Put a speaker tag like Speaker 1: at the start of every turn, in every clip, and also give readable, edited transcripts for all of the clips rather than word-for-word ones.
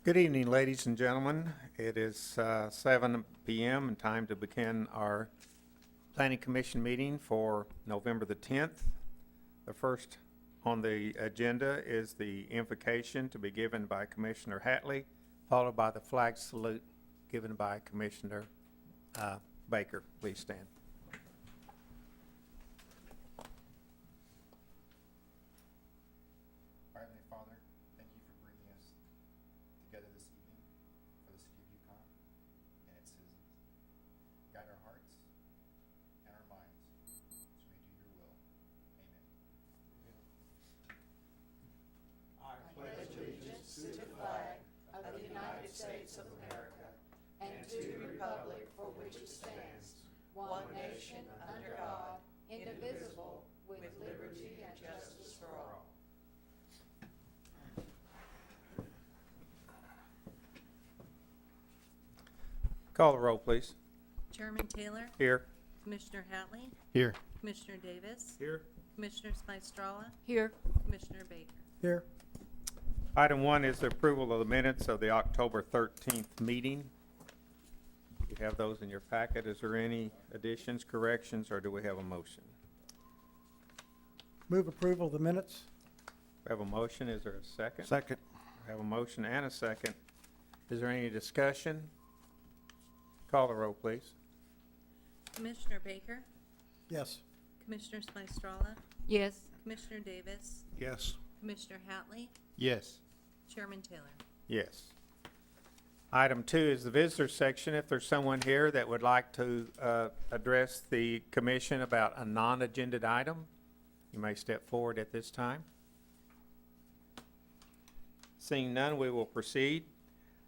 Speaker 1: Good evening, ladies and gentlemen. It is 7 p.m. and time to begin our Planning Commission meeting for November the 10th. The first on the agenda is the invocation to be given by Commissioner Hatley, followed by the flag salute given by Commissioner Baker. Please stand.
Speaker 2: Our Heavenly Father, thank you for bringing us together this evening for the city of Yukon and its citizens. Guide our hearts and our minds so we do your will. Amen.
Speaker 3: I pledge allegiance to the flag of the United States of America and to the republic for which it stands, one nation under God, indivisible, with liberty and justice for all.
Speaker 1: Call the roll, please.
Speaker 4: Chairman Taylor,
Speaker 1: Here.
Speaker 4: Commissioner Hatley,
Speaker 2: Here.
Speaker 4: Commissioner Davis,
Speaker 1: Here.
Speaker 4: Commissioner Spystrala,
Speaker 3: Here.
Speaker 4: Commissioner Baker.
Speaker 2: Here.
Speaker 1: Item 1 is the approval of the minutes of the October 13th meeting. You have those in your packet. Is there any additions, corrections, or do we have a motion?
Speaker 5: Move approval of the minutes.
Speaker 1: We have a motion. Is there a second?
Speaker 2: Second.
Speaker 1: We have a motion and a second. Is there any discussion? Call the roll, please.
Speaker 4: Commissioner Baker,
Speaker 5: Yes.
Speaker 4: Commissioner Spystrala,
Speaker 3: Yes.
Speaker 4: Commissioner Davis,
Speaker 2: Yes.
Speaker 4: Commissioner Hatley,
Speaker 2: Yes.
Speaker 4: Chairman Taylor.
Speaker 1: Yes. Item 2 is the visitor section. If there's someone here that would like to address the commission about a non-agenda item, you may step forward at this time. Seeing none, we will proceed.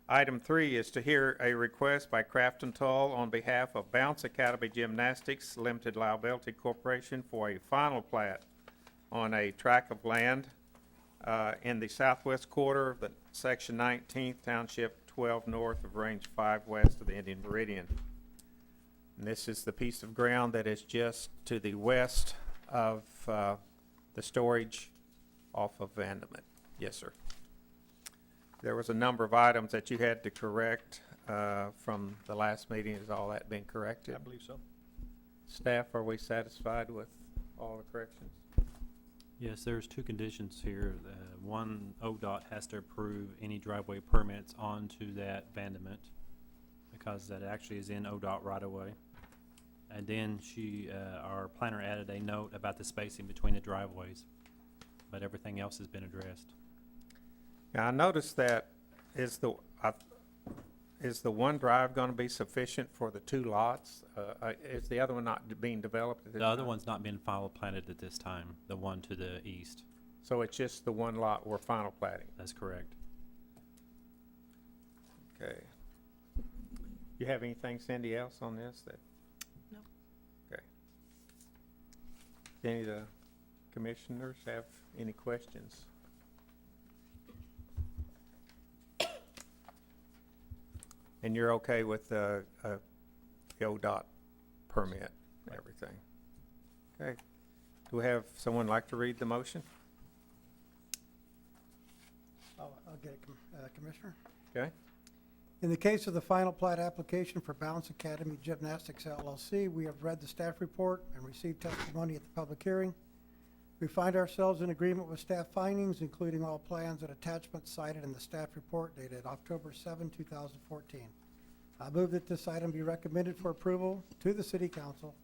Speaker 1: Item 3 is to hear a request by Crafton Tull on behalf of Bounce Academy Gymnastics Limited Liability Corporation for a final plat on a tract of land in the southwest quarter of the Section 19th, Township 12 north of Range 5 west of the Indian Meridian. And this is the piece of ground that is just to the west of the storage off of Vandermont. Yes, sir. There was a number of items that you had to correct from the last meeting. Has all that been corrected?
Speaker 2: I believe so.
Speaker 1: Staff, are we satisfied with all the corrections?
Speaker 6: Yes, there's two conditions here. One, ODOT has to approve any driveway permits onto that Vandament because that actually is in ODOT right away. And then our planner added a note about the spacing between the driveways, but everything else has been addressed.
Speaker 1: Now, I noticed that is the one drive going to be sufficient for the two lots? Is the other one not being developed at this
Speaker 6: The other
Speaker 1: time?
Speaker 6: one's not been final platted at this time, the one to the east.
Speaker 1: So it's just the one lot we're final platting?
Speaker 6: That's correct.
Speaker 1: Okay. You have anything, Cindy, else on this?
Speaker 4: No.
Speaker 1: Okay. Any of the commissioners have any questions? And you're okay with the ODOT permit and everything? Okay. Do we have someone like to read the motion?
Speaker 5: I'll get it, Commissioner.
Speaker 1: Okay.
Speaker 5: In the case of the final plat application for Bounce Academy Gymnastics LLC, we have read the staff report and received testimony at the public hearing. We find ourselves in agreement with staff findings, including all plans and attachments cited in the staff report dated October 7, 2014. I move that this item be recommended for approval to the City Council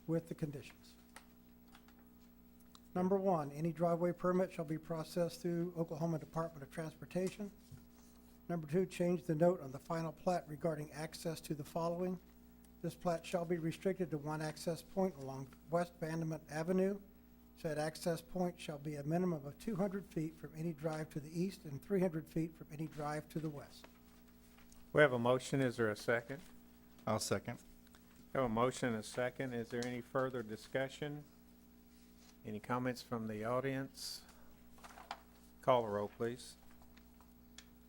Speaker 5: with the conditions. Number 1, any driveway permit shall be processed through Oklahoma Department of Transportation. Number 2, change the note on the final plat regarding access to the following. This plat shall be restricted to one access point along West Vandermont Avenue. Said access point shall be a minimum of 200 feet from any drive to the east and 300 feet from any drive to the west.
Speaker 1: We have a motion. Is there a second?
Speaker 2: I'll second.
Speaker 1: We have a motion and a second. Is there any further discussion? Any comments from the audience? Call the roll, please.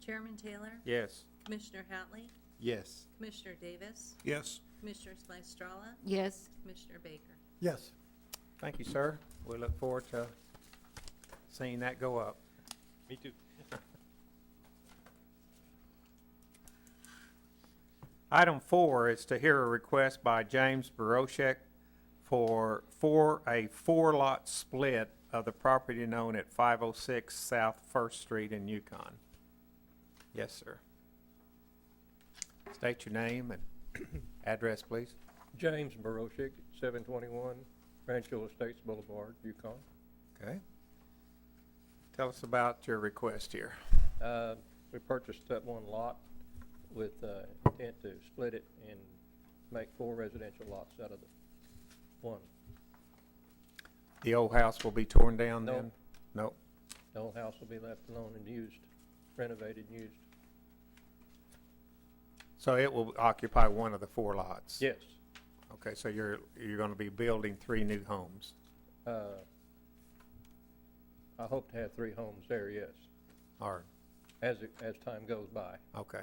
Speaker 4: Chairman Taylor,
Speaker 1: Yes.
Speaker 4: Commissioner Hatley,
Speaker 2: Yes.
Speaker 4: Commissioner Davis,
Speaker 2: Yes.
Speaker 4: Commissioner Spystrala,
Speaker 3: Yes.
Speaker 4: Commissioner Baker.
Speaker 5: Yes.
Speaker 1: Thank you, sir. We look forward to seeing that go up.
Speaker 6: Me too.
Speaker 1: Item 4 is to hear a request by James Baroshek for a four-lot split of the property known at 506 South First Street in Yukon. Yes, sir. State your name and address, please.
Speaker 7: James Baroshik, 721 Rancho Estates Boulevard, Yukon.
Speaker 1: Okay. Tell us about your request here.
Speaker 7: We purchased that one lot with intent to split it and make 4 residential lots out of the one.
Speaker 1: The old house will be torn down
Speaker 7: No.
Speaker 1: then? No.
Speaker 7: The old house will be left alone and used, renovated and used.
Speaker 1: So it will occupy one of the 4 lots?
Speaker 7: Yes.
Speaker 1: Okay, so you're going to be building 3 new homes?
Speaker 7: I hope to have 3 homes there, yes,
Speaker 1: Or,
Speaker 7: as time goes by.
Speaker 1: okay.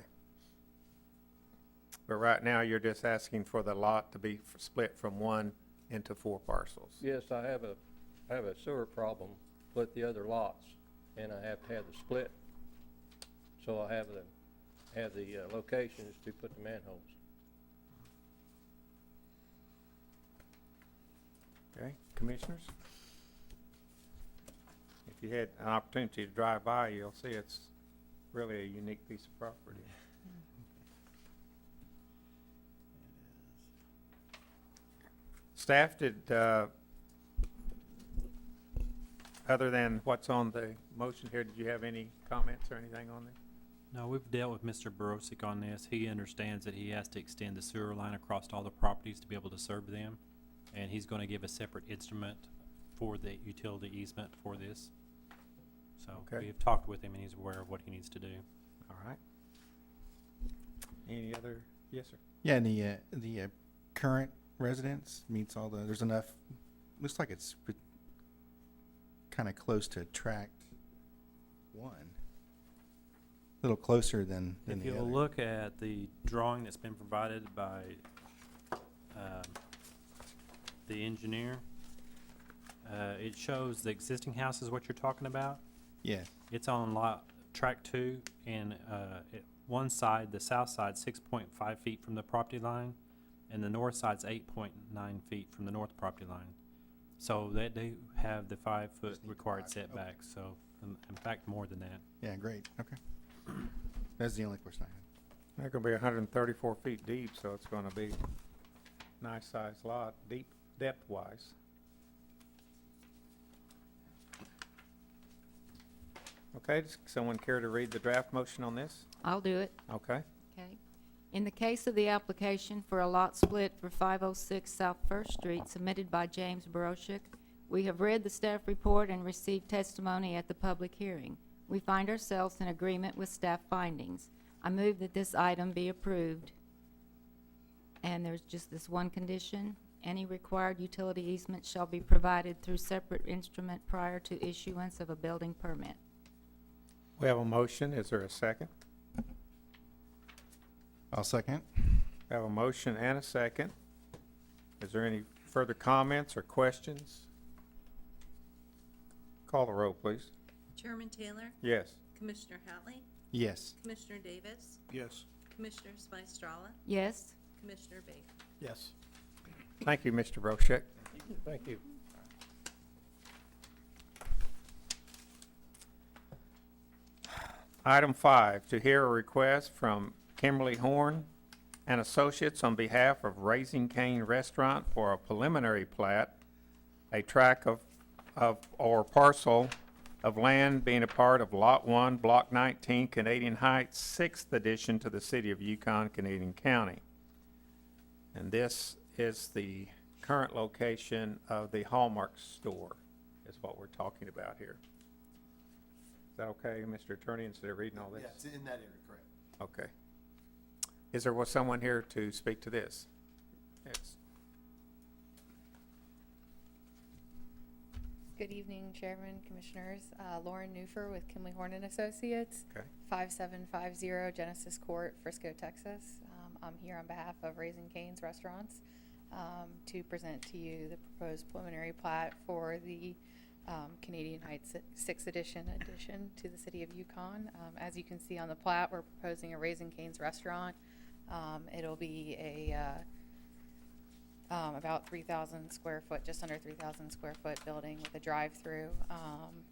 Speaker 1: But right now, you're just asking for the lot to be split from 1 into 4 parcels?
Speaker 7: Yes, I have a sewer problem with the other lots, and I have to have the split. So I have the locations to put the manholes.
Speaker 1: Okay, commissioners? If you had an opportunity to drive by, you'll see it's really a unique piece of property. Staff, other than what's on the motion here, did you have any comments or anything on this?
Speaker 6: No, we've dealt with Mr. Borosic on this. He understands that he has to extend the sewer line across all the properties to be able to serve them. And he's gonna give a separate instrument for the utility easement for this. So
Speaker 1: Okay.
Speaker 6: we've talked with him and he's aware of what he needs to do.
Speaker 1: All right. Any other, yes, sir?
Speaker 2: Yeah, and the current residence meets all the, there's enough, looks like it's kind of close to tract 1. A little closer than
Speaker 6: If
Speaker 2: the
Speaker 6: you'll
Speaker 2: other.
Speaker 6: look at the drawing that's been provided by the engineer, it shows the existing house is what you're talking about.
Speaker 2: Yeah,
Speaker 6: It's on track 2, and one side, the south side, 6.5 feet from the property line, and the north side's 8.9 feet from the north property line. So they do have the 5-foot
Speaker 2: Just need the
Speaker 6: required
Speaker 2: 5, okay.
Speaker 6: setback, so in fact, more than that.
Speaker 2: yeah, great, okay. That's the only question I had.
Speaker 1: They're gonna be 134 feet deep, so it's gonna be nice sized lot, depth-wise. Okay, does someone care to read the draft motion on this?
Speaker 3: I'll do it.
Speaker 1: Okay,
Speaker 3: Okay. In the case of the application for a lot split for 506 South First Street submitted by James Baroshik, we have read the staff report and received testimony at the public hearing. We find ourselves in agreement with staff findings. I move that this item be approved. And there's just this one condition. Any required utility easement shall be provided through separate instrument prior to issuance of a building permit.
Speaker 1: we have a motion, is there a second?
Speaker 2: I'll second.
Speaker 1: We have a motion and a second. Is there any further comments or questions? Call the roll, please.
Speaker 4: Chairman Taylor?
Speaker 1: Yes.
Speaker 4: Commissioner Hatley?
Speaker 2: Yes.
Speaker 4: Commissioner Davis?
Speaker 1: Yes.
Speaker 4: Commissioner Smystrala?
Speaker 3: Yes?
Speaker 4: Commissioner Baker?
Speaker 5: Yes.
Speaker 1: Thank you, Mr. Brochek.
Speaker 7: Thank you.
Speaker 1: Item 5, to hear a request from Kimberly Horn and Associates on behalf of Raising Cane Restaurant for a preliminary plat, a tract of or parcel of land being a part of Lot 1, Block 19, Canadian Heights, 6th addition to the City of Yukon, Canadian County. And this is the current location of the Hallmark store, is what we're talking about here. Is that okay, Mr. Attorney, instead of reading all this?
Speaker 2: Yeah, it's in that area, correct.
Speaker 1: Okay. Is there someone here to speak to this? Yes.
Speaker 8: Good evening, Chairman, Commissioners. Lauren Newfer with Kimley Horn and Associates,
Speaker 1: Okay.
Speaker 8: 5750 Genesis Court, Frisco, Texas. I'm here on behalf of Raising Cane's Restaurants to present to you the proposed preliminary plat for the Canadian Heights 6th addition to the City of Yukon. As you can see on the plat, we're proposing a Raising Cane's restaurant It'll be a about 3,000 square foot, just under 3,000 square foot building with a drive-through,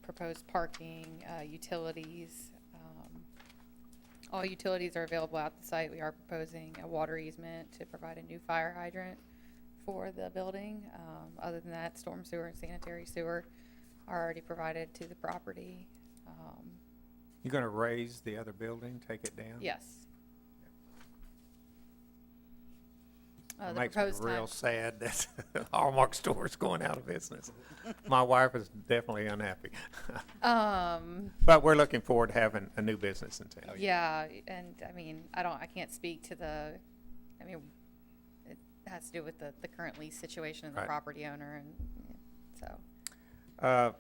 Speaker 8: proposed parking, utilities. All utilities are available at the site. We are proposing a water easement to provide a new fire hydrant for the building. Other than that, storm sewer and sanitary sewer are already provided to the property.
Speaker 1: You gonna raise the other building, take it down?
Speaker 8: Yes.
Speaker 1: It
Speaker 8: The
Speaker 1: makes me
Speaker 8: proposed
Speaker 1: real
Speaker 8: time,
Speaker 1: sad that Hallmark store's going out of business. My wife is definitely unhappy. But we're looking forward to having a new business in town.
Speaker 8: yeah, and I mean, I can't speak to I mean, it has to do with the current lease situation and the
Speaker 1: Right.
Speaker 8: property owner, and so.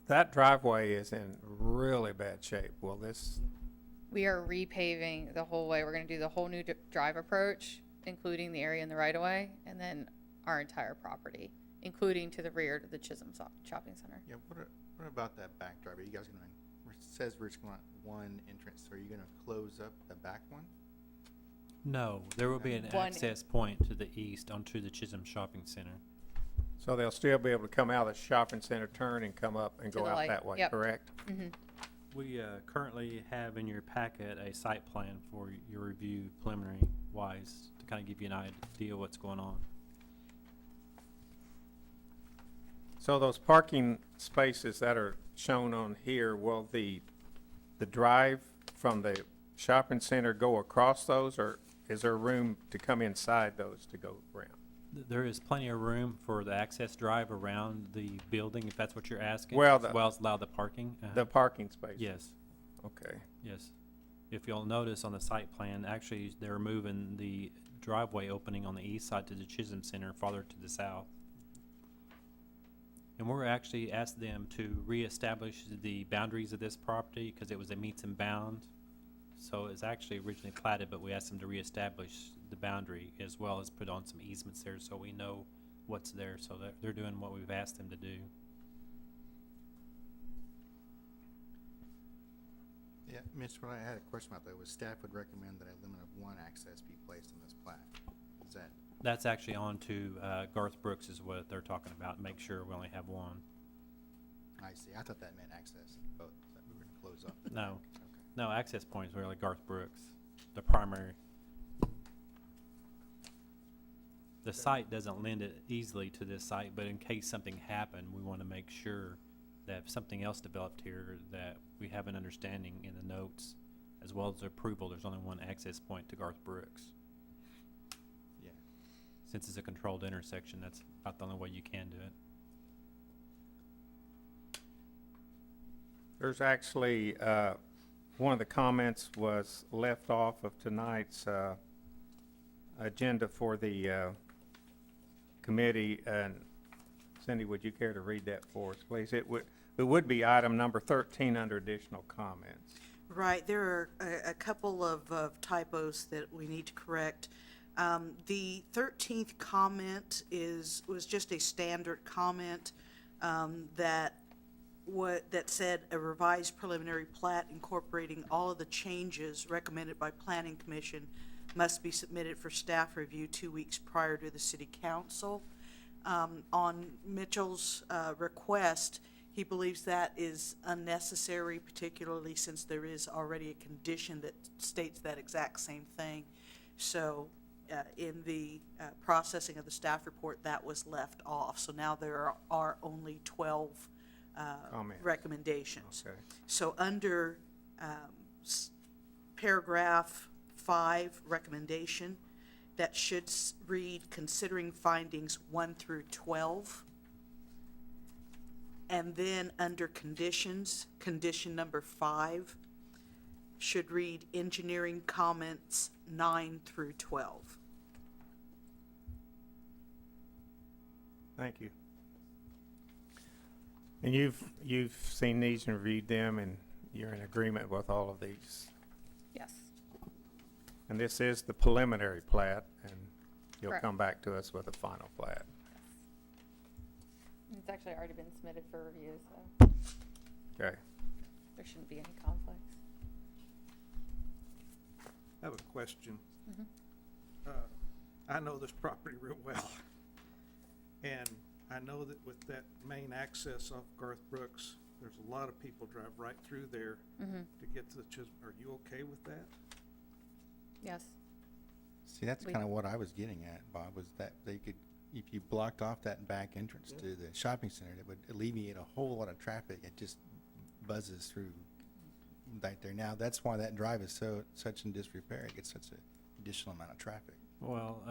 Speaker 1: That driveway is in really bad shape. Will this,
Speaker 8: We are repaving the whole way. We're gonna do the whole new drive approach, including the area in the right-of-way, and then our entire property, including to the rear to the Chisholm Shopping Center.
Speaker 2: Yeah, what about that back drive? Are you guys gonna, it says we're just going to one entrance, so are you gonna close up the back one?
Speaker 6: No, there will be an
Speaker 8: One-
Speaker 6: access point to the east onto the Chisholm Shopping Center.
Speaker 1: so they'll still be able to come out of the shopping center, turn and come up and
Speaker 8: To
Speaker 1: go
Speaker 8: the
Speaker 1: out
Speaker 8: light.
Speaker 1: that way,
Speaker 8: Yep.
Speaker 1: correct?
Speaker 8: Mm-hmm.
Speaker 6: We currently have in your packet a site plan for your review preliminary wise to kind of give you an idea of what's going on.
Speaker 1: So those parking spaces that are shown on here, will the drive from the shopping center go across those, or is there room to come inside those to go around?
Speaker 6: There is plenty of room for the access drive around the building, if that's what you're asking.
Speaker 1: Well,
Speaker 6: as well as allow the parking.
Speaker 1: The parking space?
Speaker 6: Yes,
Speaker 1: Okay.
Speaker 6: yes. If you'll notice on the site plan, actually, they're moving the driveway opening on the east side to the Chisholm Center farther to the south. And we're actually asked them to reestablish the boundaries of this property because it was a meets and bound. So it's actually originally platted, but we asked them to reestablish the boundary as well as put on some easements there so we know what's there. So they're doing what we've asked them to do.
Speaker 2: Yeah, Mitch, what I had a question about though was staff would recommend that a limit of one access be placed on this plat. Is that,
Speaker 6: That's actually on to Garth Brooks is what they're talking about. Make sure we only have one.
Speaker 2: I see, I thought that meant access, both, that we were gonna close up.
Speaker 6: No.
Speaker 2: Okay.
Speaker 6: No, access point is really Garth Brooks, the primary. The site doesn't lend it easily to this site, but in case something happened, we want to make sure that if something else developed here, that we have an understanding in the notes, as well as approval, there's only one access point to Garth Brooks.
Speaker 2: Yeah,
Speaker 6: Since it's a controlled intersection, that's about the only way you can do it.
Speaker 1: There's actually, one of the comments was left off of tonight's agenda for the committee. And Cindy, would you care to read that for us, please? It would be item number 13 under additional comments.
Speaker 9: Right, there are a couple of typos that we need to correct. The 13th comment was just a standard comment that said a revised preliminary plat incorporating all of the changes recommended by Planning Commission must be submitted for staff review 2 weeks prior to the City Council. On Mitchell's request, he believes that is unnecessary, particularly since there is already a condition that states that exact same thing. So in the processing of the staff report, that was left off. So now there are only 12
Speaker 1: Comments.
Speaker 9: recommendations.
Speaker 1: Okay.
Speaker 9: So under paragraph 5, recommendation, that should read, considering findings 1 through 12. And then under conditions, condition number 5 should read, engineering comments 9 through 12.
Speaker 1: Thank you. And you've seen these and reviewed them, and you're in agreement with all of these.
Speaker 8: Yes.
Speaker 1: And this is the preliminary plat, and you'll
Speaker 8: Correct.
Speaker 1: come back to us with a final plat.
Speaker 8: It's actually already been submitted for review, so
Speaker 1: Okay.
Speaker 8: there shouldn't be any conflicts.
Speaker 10: I have a question.
Speaker 8: Mhm.
Speaker 10: I know this property real well. And I know that with that main access off Garth Brooks, there's a lot of people drive right through there
Speaker 8: Mhm.
Speaker 10: to get to the Chisholm. Are you okay with that?
Speaker 8: Yes.
Speaker 2: See, that's
Speaker 8: We-
Speaker 2: kind of what I was getting at, Bob, was that they could, if you blocked off that back entrance to the shopping center, that would alleviate a whole lot of traffic. It just buzzes through right there. Now, that's why that drive is such in disrepair. It gets such an additional amount of traffic.
Speaker 6: Well,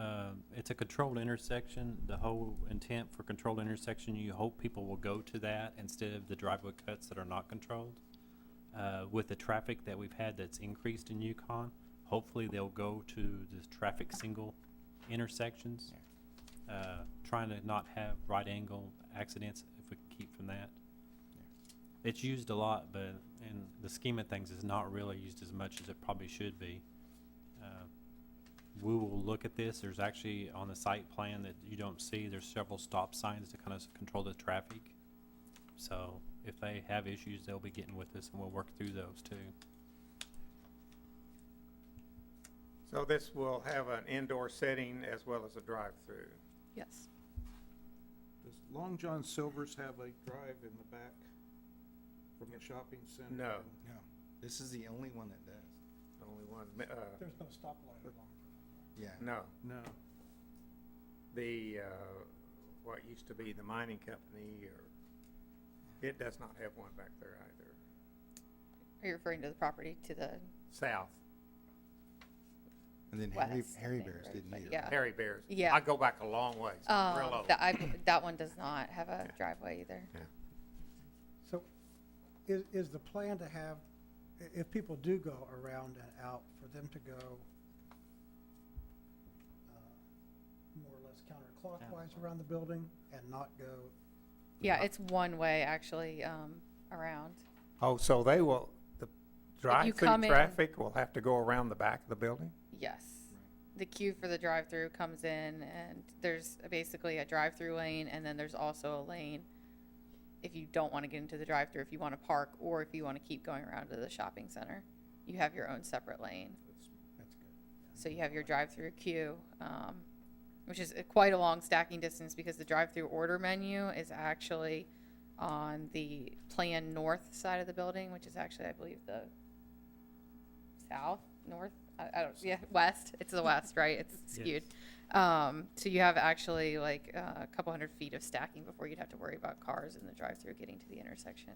Speaker 6: it's a controlled intersection. The whole intent for controlled intersection, you hope people will go to that instead of the driveway cuts that are not controlled. With the traffic that we've had that's increased in Yukon, hopefully they'll go to the traffic single intersections, trying to not have right angle accidents if we can keep from that. It's used a lot, but in the scheme of things, it's not really used as much as it probably should be. We will look at this. There's actually on the site plan that you don't see, there's several stop signs to kind of control the traffic. So if they have issues, they'll be getting with us and we'll work through those too.
Speaker 1: So this will have an indoor setting as well as a drive-through.
Speaker 8: Yes.
Speaker 10: Does Long John Silver's have a drive in the back from the shopping center?
Speaker 1: No.
Speaker 2: No, this is the only one that does.
Speaker 1: Only one,
Speaker 5: There's no stoplight along.
Speaker 2: Yeah.
Speaker 1: no.
Speaker 10: No.
Speaker 1: The, what used to be the mining company, or, it does not have one back there either.
Speaker 8: Are you referring to the property to the
Speaker 1: South,
Speaker 2: And then
Speaker 8: west?
Speaker 2: Harry
Speaker 8: I think,
Speaker 2: Bears
Speaker 8: right?
Speaker 2: didn't
Speaker 8: But
Speaker 2: either.
Speaker 8: Yeah.
Speaker 1: Harry Bears.
Speaker 8: Yeah.
Speaker 1: I go back a long ways, real old.
Speaker 8: That one does not have a driveway either.
Speaker 5: So is the plan to have, if people do go around and out, for them to go more or less counterclockwise around the building and not go?
Speaker 8: Yeah, it's one way actually, around.
Speaker 1: Oh, so they will, the drive-through
Speaker 8: come in-
Speaker 1: traffic will have to go around the back of the building?
Speaker 8: Yes. The queue for the drive-through comes in and there's basically a drive-through lane and then there's also a lane if you don't want to get into the drive-through, if you want to park, or if you want to keep going around to the shopping center. You have your own separate lane.
Speaker 5: That's good.
Speaker 8: So you have your drive-through queue, which is quite a long stacking distance because the drive-through order menu is actually on the plan north side of the building, which is actually, I believe, the south, north, I don't, yeah, west. It's the west, right? It's skewed. So you have actually like a couple hundred feet of stacking before you'd have to worry about cars in the drive-through getting to the intersection.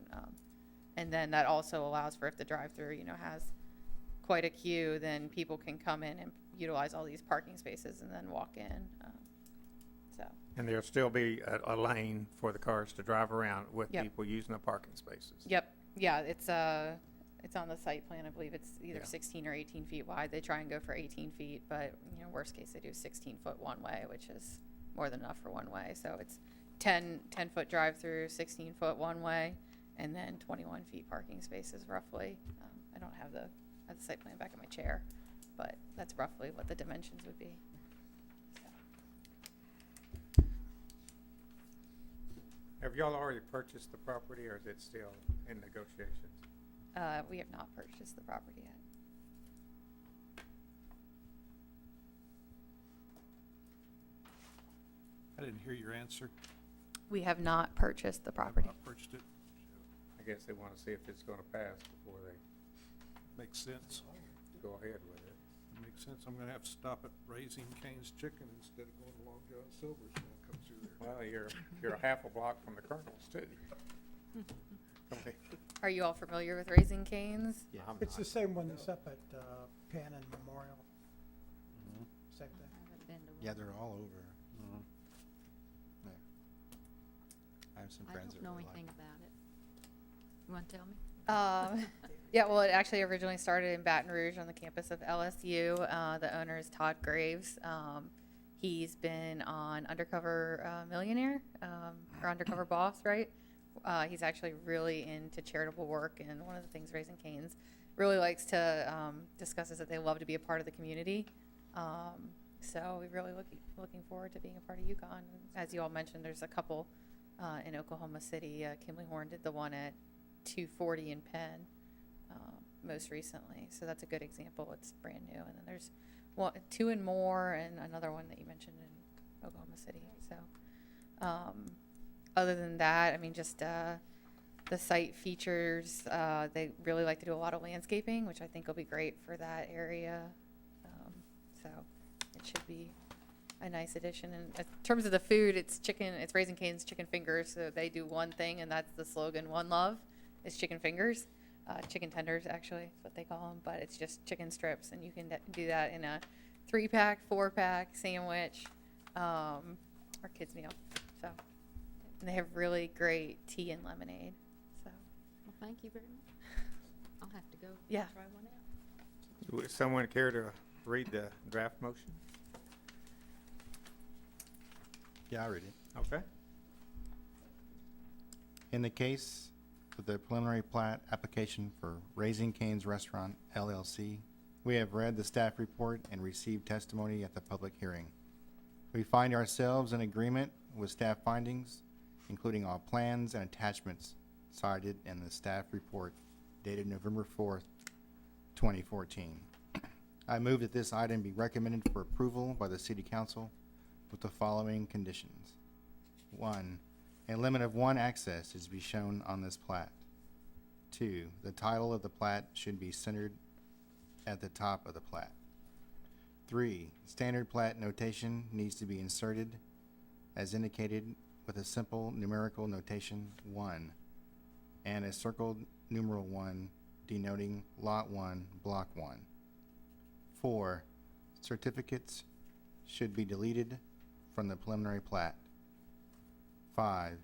Speaker 8: And then that also allows for if the drive-through, has quite a queue, then people can come in and utilize all these parking spaces and then walk in. So,
Speaker 1: And there'll still be a lane for the cars to drive around with
Speaker 8: Yep.
Speaker 1: people using the parking spaces?
Speaker 8: yep, yeah, it's on the site plan. I believe it's either
Speaker 1: Yeah.
Speaker 8: 16 or 18 feet wide. They try and go for 18 feet, but worst case they do 16-foot one way, which is more than enough for one way. So it's 10-foot drive-through, 16-foot one way, and then 21 feet parking spaces roughly. I don't have the site plan back in my chair, but that's roughly what the dimensions would be. So.
Speaker 1: Have y'all already purchased the property, or is it still in negotiations?
Speaker 8: We have not purchased the property yet.
Speaker 10: I didn't hear your answer.
Speaker 8: We have not purchased the property.
Speaker 10: I purchased it.
Speaker 1: I guess they want to see if it's going to pass before they
Speaker 10: Makes sense.
Speaker 1: go ahead with it.
Speaker 10: Makes sense. I'm gonna have to stop at Raising Cane's Chicken instead of going to Long John Silver's when I come through there.
Speaker 1: Well, you're a half a block from the Colonel's, too. Okay.
Speaker 8: Are you all familiar with Raising Cane's?
Speaker 2: Yeah.
Speaker 1: I'm
Speaker 5: It's the
Speaker 1: not.
Speaker 5: same one that's up at Penn and Memorial, same thing.
Speaker 2: Yeah, they're all over.
Speaker 6: Mhm.
Speaker 2: Yeah. I have some
Speaker 3: I
Speaker 2: friends
Speaker 3: don't
Speaker 2: that
Speaker 3: know
Speaker 2: really like
Speaker 3: anything
Speaker 2: it.
Speaker 3: about it. You want to tell me?
Speaker 8: Yeah, well, it actually originally started in Baton Rouge on the campus of LSU. The owner is Todd Graves. He's been on Undercover Millionaire, or Undercover Boss, right? He's actually really into charitable work, and one of the things Raising Cane's really likes to discuss is that they love to be a part of the community. So we're really looking forward to being a part of Yukon. As you all mentioned, there's a couple in Oklahoma City. Kimley Horn did the one at 240 in Penn. most recently. So that's a good example. It's brand new. And then there's two in Moore and another one that you mentioned in Oklahoma City. So other than that, I mean, just the site features, they really like to do a lot of landscaping, which I think will be great for that area. So it should be a nice addition. And in terms of the food, it's Raising Cane's chicken fingers. So they do one thing, and that's the slogan, One Love, is chicken fingers. Chicken tenders, actually, is what they call them. But it's just chicken strips, and you can do that in a 3-pack, 4-pack sandwich, or kids meal. So, and they have really great tea and lemonade. So,
Speaker 3: Well, thank you very much. I'll have to go
Speaker 8: Yeah.
Speaker 3: try one out.
Speaker 1: Would someone care to read the draft motion?
Speaker 2: Yeah, I'll read it.
Speaker 1: Okay.
Speaker 2: In the case of the preliminary plat application for Raising Cane's Restaurant LLC, we have read the staff report and received testimony at the public hearing. We find ourselves in agreement with staff findings, including all plans and attachments cited in the staff report dated November 4th, 2014. I move that this item be recommended for approval by the City Council with the following conditions. 1, a limit of 1 access is to be shown on this plat. 2, the title of the plat should be centered at the top of the plat. 3, standard plat notation needs to be inserted as indicated with a simple numerical notation 1 and a circled numeral 1 denoting Lot 1, Block 1. 4, certificates should be deleted from the preliminary plat. 5,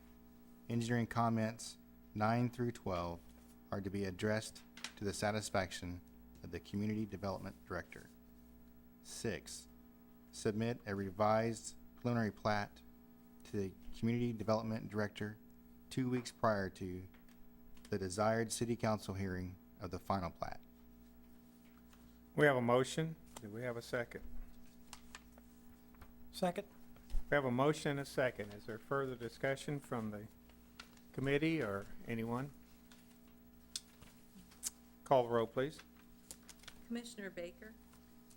Speaker 2: engineering comments 9 through 12 are to be addressed to the satisfaction of the Community Development Director. 6, submit a revised preliminary plat to the Community Development Director 2 weeks prior to the desired City Council hearing of the final plat.
Speaker 1: We have a motion. Do we have a second?
Speaker 5: Second?
Speaker 1: We have a motion and a second. Is there further discussion from the committee or anyone? Call the roll, please.
Speaker 4: Commissioner Baker,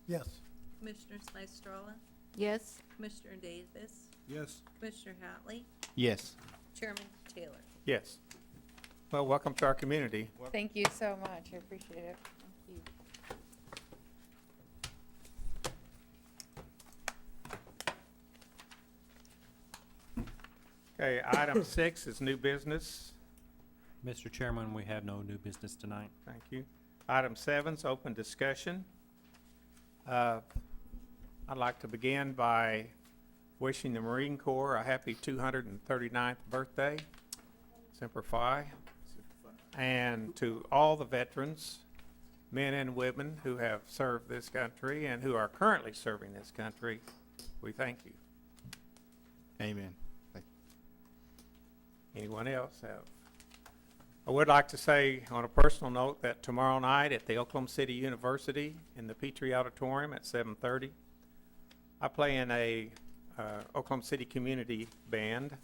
Speaker 5: Yes.
Speaker 4: Commissioner Smystrela,
Speaker 3: Yes.
Speaker 4: Commissioner Davis,
Speaker 10: Yes.
Speaker 4: Commissioner Hatley,
Speaker 2: Yes.
Speaker 4: Chairman Taylor.
Speaker 1: Yes. Well, welcome to our community.
Speaker 8: thank you so much. I appreciate it. Thank you.
Speaker 1: Okay, item 6 is new business.
Speaker 6: Mr. Chairman, we have no new business tonight.
Speaker 1: Thank you. Item 7 is open discussion. I'd like to begin by wishing the Marine Corps a happy 239th birthday, Semper Fi, and to all the veterans, men and women who have served this country and who are currently serving this country, we thank you.
Speaker 2: Amen.
Speaker 1: Anyone else have? I would like to say on a personal note that tomorrow night at the Oklahoma City University in the Petrie Auditorium at 7:30, I play in a Oklahoma City community band,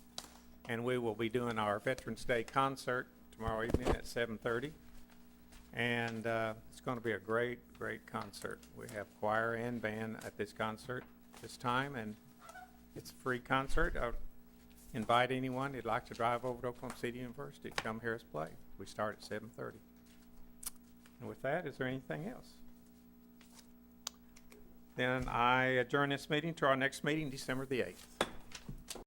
Speaker 1: and we will be doing our Veterans Day concert tomorrow evening at 7:30. And it's going to be a great, great concert. We have choir and band at this concert this time, and it's a free concert. I would invite anyone who'd like to drive over to Oklahoma City University to come hear us play. We start at 7:30. And with that, is there anything else? Then I adjourn this meeting to our next meeting, December the 8th.